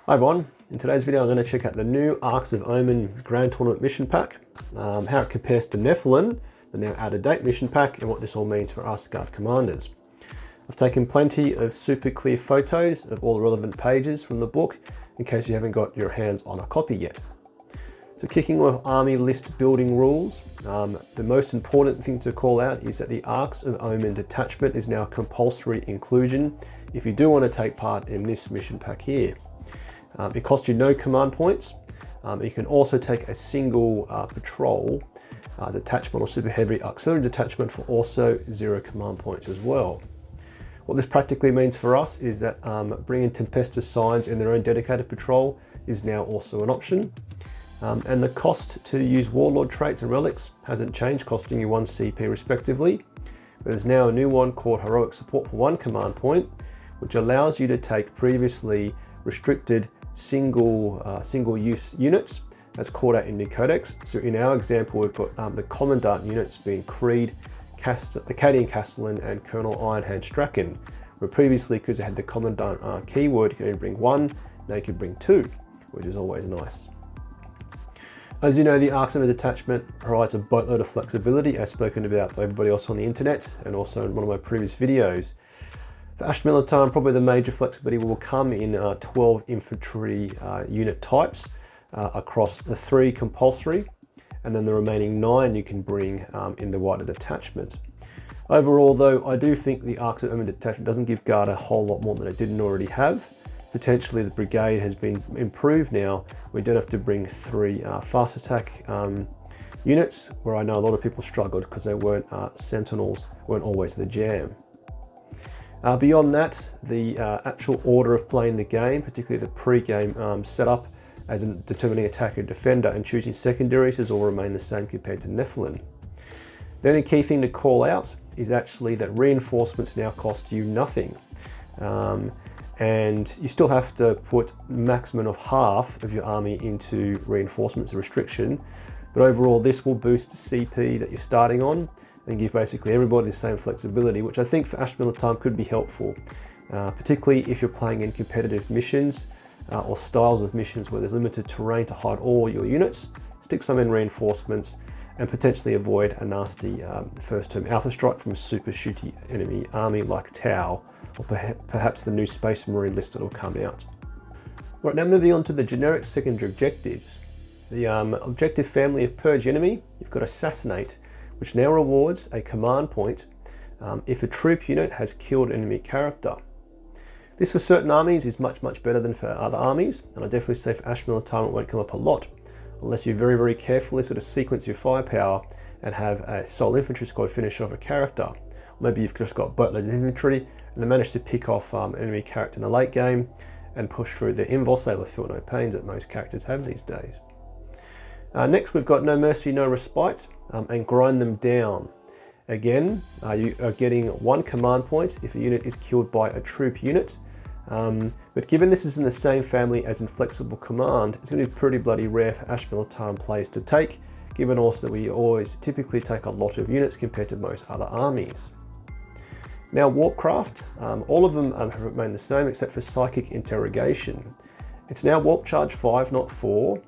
Hi everyone, in today's video I'm going to check out the new Arks of Omen Grand Tournament Mission Pack, how it compares to Nephilim, the now out-of-date mission pack, and what this all means for us Guard commanders. I've taken plenty of super clear photos of all the relevant pages from the book in case you haven't got your hands on a copy yet. So kicking off army list building rules, the most important thing to call out is that the Arks of Omen detachment is now a compulsory inclusion if you do want to take part in this mission pack here. It costs you no command points. You can also take a single patrol detachment or super heavy auxiliary detachment for also 0 command points as well. What this practically means for us is that bringing Tempestus signs in their own dedicated patrol is now also an option. And the cost to use Warlord traits and relics hasn't changed, costing you 1 CP respectively. But there's now a new one called Heroic Support for 1 command point, which allows you to take previously restricted single-use units as called out in the codex. So in our example, we've got the Commandant units being Creed, the Cadian Castellan, and Colonel Ironhand Strachan, where previously, because they had the Commandant keyword, you could only bring 1, now you can bring 2, which is always nice. As you know, the Arks of Omen detachment provides a boatload of flexibility, as spoken about by everybody else on the internet, and also in one of my previous videos. For Astra Militarum, probably the major flexibility will come in 12 infantry unit types across the 3 compulsory, and then the remaining 9 you can bring in the wider detachment. Overall though, I do think the Arks of Omen detachment doesn't give Guard a whole lot more than it didn't already have. Potentially the brigade has been improved now. We don't have to bring 3 fast attack units, where I know a lot of people struggled because they weren't sentinels, weren't always the jam. Beyond that, the actual order of playing the game, particularly the pre-game setup as in determining attacker and defender and choosing secondaries, has all remained the same compared to Nephilim. The only key thing to call out is actually that reinforcements now cost you nothing. And you still have to put a maximum of half of your army into reinforcements, a restriction, but overall this will boost the CP that you're starting on and give basically everybody the same flexibility, which I think for Astra Militarum could be helpful, particularly if you're playing in competitive missions or styles of missions where there's limited terrain to hide all your units. Stick some in reinforcements and potentially avoid a nasty first term alpha strike from a super shooty enemy army like Tau, or perhaps the new Space Marine list that will come out. Right, now moving on to the generic secondary objectives. The objective family of Purge Enemy, you've got Assassinate, which now rewards a command point if a troop unit has killed an enemy character. This for certain armies is much better than for other armies, and I definitely say for Astra Militarum it won't come up a lot, unless you very carefully sort of sequence your firepower and have a sole infantry squad finish off a character. Or maybe you've just got boatloads of infantry and they manage to pick off an enemy character in the late game and push through the Invul Sailor Feel No Pains that most characters have these days. Next we've got No Mercy, No Respite, and Grind Them Down. Again, you are getting 1 command point if a unit is killed by a troop unit, but given this is in the same family as Inflexible Command, it's going to be pretty bloody rare for Astra Militarum players to take, given also that we always typically take a lot of units compared to most other armies. Now Warpcraft, all of them have remained the same except for Psychic Interrogation. It's now Warp Charge 5, not 4.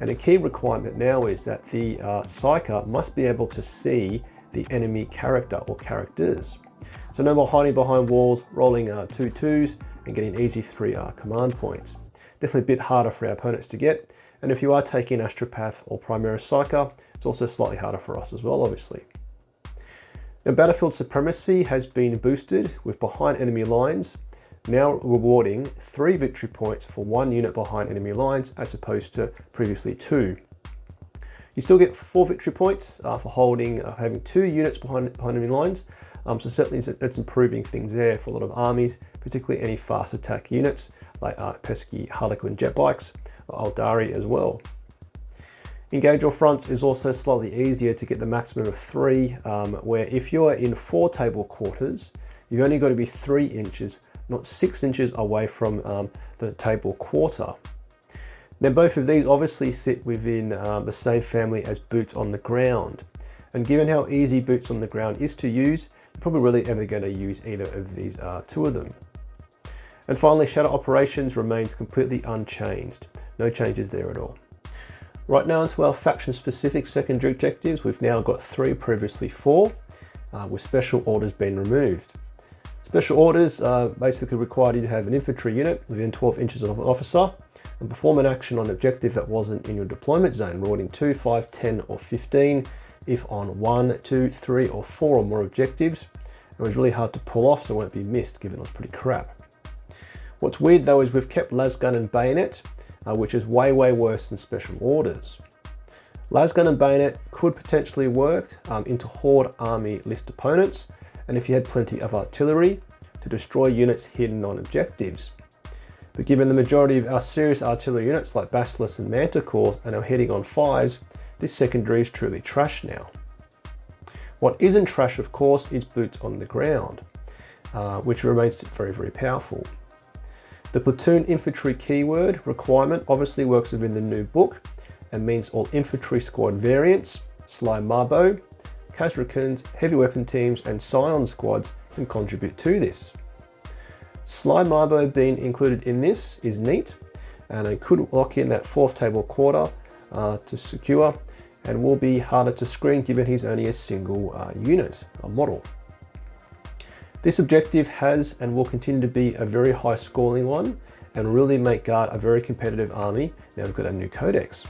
And a key requirement now is that the Psyker must be able to see the enemy character or characters. So no more hiding behind walls, rolling 2 2s and getting easy 3 command points. Definitely a bit harder for our opponents to get. And if you are taking Astropath or Primaris Psyker, it's also slightly harder for us as well, obviously. Now Battlefield Supremacy has been boosted with behind enemy lines, now rewarding 3 victory points for 1 unit behind enemy lines as opposed to previously 2. You still get 4 victory points for having 2 units behind enemy lines, so certainly it's improving things there for a lot of armies, particularly any fast attack units like pesky Harlequin jet bikes or Aldari as well. Engage All Fronts is also slightly easier to get the maximum of 3, where if you are in 4 table quarters, you've only got to be 3 inches, not 6 inches away from the table quarter. Now both of these obviously sit within the same family as Boots on the Ground, and given how easy Boots on the Ground is to use, you're probably really ever going to use either of these 2 of them. And finally, Shadow Operations remains completely unchanged. No changes there at all. Right now into our faction-specific secondary objectives, we've now got 3, previously 4, with special orders being removed. Special orders basically required you to have an infantry unit within 12 inches of an officer and perform an action on an objective that wasn't in your deployment zone, rewarding 2, 5, 10 or 15 if on 1, 2, 3 or 4 or more objectives. It was really hard to pull off, so it won't be missed given it was pretty crap. What's weird though is we've kept Lasgun and Bayonet, which is way worse than special orders. Lasgun and Bayonet could potentially work into Horde army list opponents, and if you had plenty of artillery to destroy units hidden on objectives. But given the majority of our serious artillery units like Basilisks and Manticores are now hitting on 5s, this secondary is truly trash now. What isn't trash, of course, is boots on the ground, which remains very powerful. The platoon infantry keyword requirement obviously works within the new book and means all infantry squad variants, Sly Marbo, Kazrakans, heavy weapon teams and Scion squads can contribute to this. Sly Marbo being included in this is neat, and it could lock in that 4th table quarter to secure, and will be harder to screen given he's only a single unit, a model. This objective has and will continue to be a very high scoring one and really make Guard a very competitive army now we've got a new codex.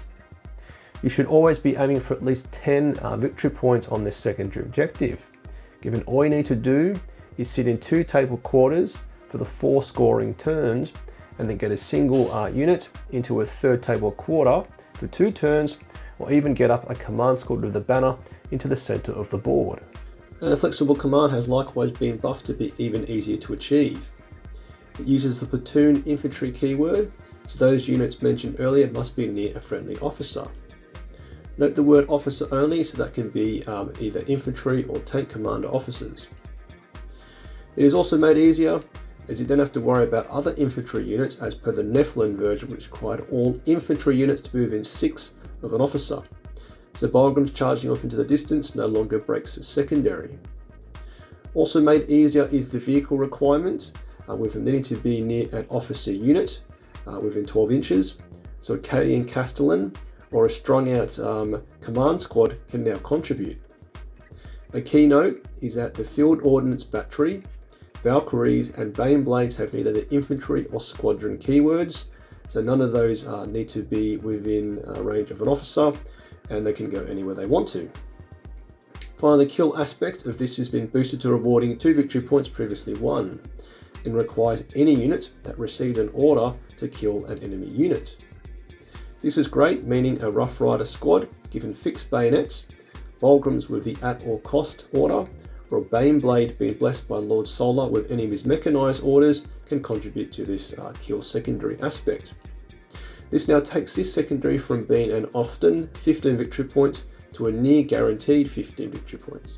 You should always be aiming for at least 10 victory points on this secondary objective, given all you need to do is sit in 2 table quarters for the 4 scoring turns and then get a single unit into a 3rd table quarter for 2 turns, or even get up a command squad with the banner into the center of the board. And a flexible command has likewise been buffed to be even easier to achieve. It uses the platoon infantry keyword, so those units mentioned earlier must be near a friendly officer. Note the word officer only, so that can be either infantry or tank commander officers. It is also made easier as you don't have to worry about other infantry units as per the Nephilim version, which required all infantry units to be within 6 of an officer. So Bulgrams charging off into the distance no longer breaks the secondary. Also made easier is the vehicle requirements, with them needing to be near an officer unit within 12 inches. So a Cadian Castellan or a strung out command squad can now contribute. A key note is that the Field Ordnance Battery, Valkyries and Baneblades have neither the infantry or squadron keywords, so none of those need to be within range of an officer, and they can go anywhere they want to. Finally, the kill aspect of this has been boosted to rewarding 2 victory points previously 1, and requires any unit that received an order to kill an enemy unit. This is great, meaning a Rough Rider squad given fixed bayonets, Bulgrams with the at all cost order, or a Baneblade being blessed by Lord Solar with any of his mechanized orders can contribute to this kill secondary aspect. This now takes this secondary from being an often 15 victory points to a near guaranteed 15 victory points.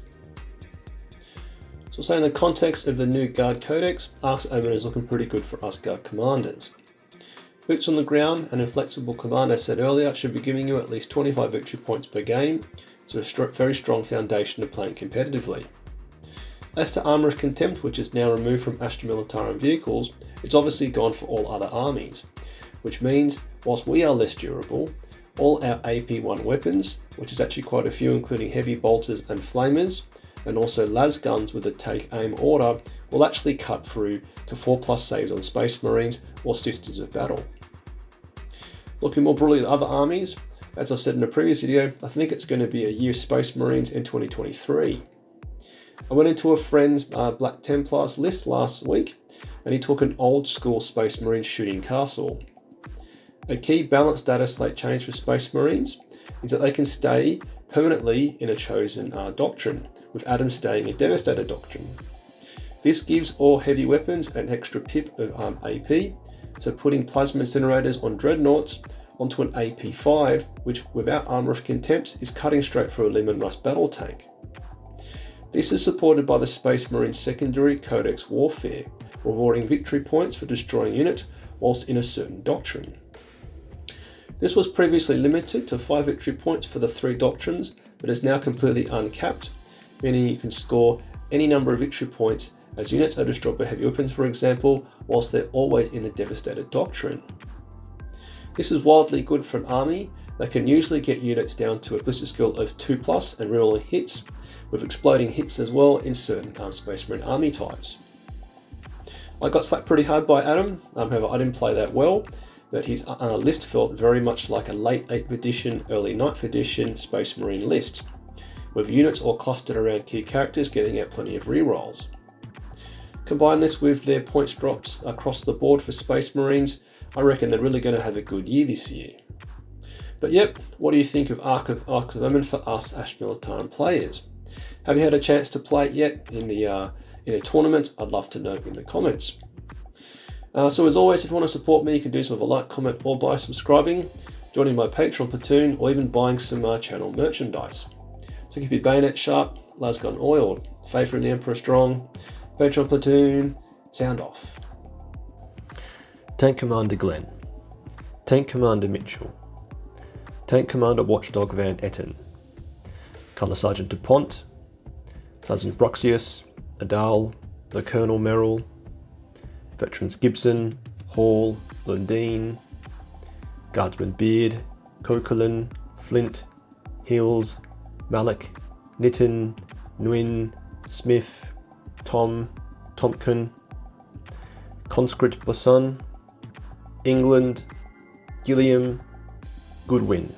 So say in the context of the new Guard Codex, Arks of Omen is looking pretty good for us Guard commanders. Boots on the ground and inflexible command, as said earlier, should be giving you at least 25 victory points per game, so a very strong foundation to playing competitively. As to Armour of Contempt, which is now removed from Astra Militarum vehicles, it's obviously gone for all other armies, which means whilst we are less durable, all our AP1 weapons, which is actually quite a few including heavy bolters and flamers, and also las guns with a take aim order, will actually cut through to 4+ saves on Space Marines or Sisters of Battle. Looking more broadly at other armies, as I've said in a previous video, I think it's going to be a year of Space Marines in 2023. I went into a friend's Black Templars list last week, and he took an old school Space Marine shooting castle. A key balance data slate change for Space Marines is that they can stay permanently in a chosen doctrine, with Adam staying in Devastator doctrine. This gives all heavy weapons an extra pip of AP, so putting plasma incinerators on dreadnoughts onto an AP5, which without Armour of Contempt is cutting straight through a Leman Russ battle tank. This is supported by the Space Marine secondary Codex Warfare, rewarding victory points for destroying a unit whilst in a certain doctrine. This was previously limited to 5 victory points for the 3 doctrines, but is now completely uncapped, meaning you can score any number of victory points as units are destroyed by heavy weapons, for example, whilst they're always in the Devastator doctrine. This is wildly good for an army that can usually get units down to a ballistic skill of 2+ and rerolling hits, with exploding hits as well in certain Space Marine army types. I got slapped pretty hard by Adam, however I didn't play that well, but his list felt very much like a late 8th edition, early 9th edition Space Marine list, with units all clustered around key characters getting out plenty of rerolls. Combine this with their points drops across the board for Space Marines, I reckon they're really going to have a good year this year. But yep, what do you think of Arks of Omen for us Astra Militarum players? Have you had a chance to play it yet in a tournament? I'd love to know in the comments. So as always, if you want to support me, you can do so with a like, comment, or by subscribing, joining my Patreon Platoon, or even buying some channel merchandise. So keep your bayonet sharp, las gun oiled, faith in the Emperor strong, Patreon Platoon, sound off. Tank Commander Glenn, Tank Commander Mitchell, Tank Commander Watchdog Van Etten, Colour Sergeant DuPont, Sergeant Broxius, Adal, the Colonel Merrill, Veterans Gibson, Hall, Lundeen, Guardsman Beard, Coquelin, Flint, Hills, Malik, Nitton, Nguyen, Smith, Tom, Tompkin, Conscript Bosun, England, Gilliam, Goodwin.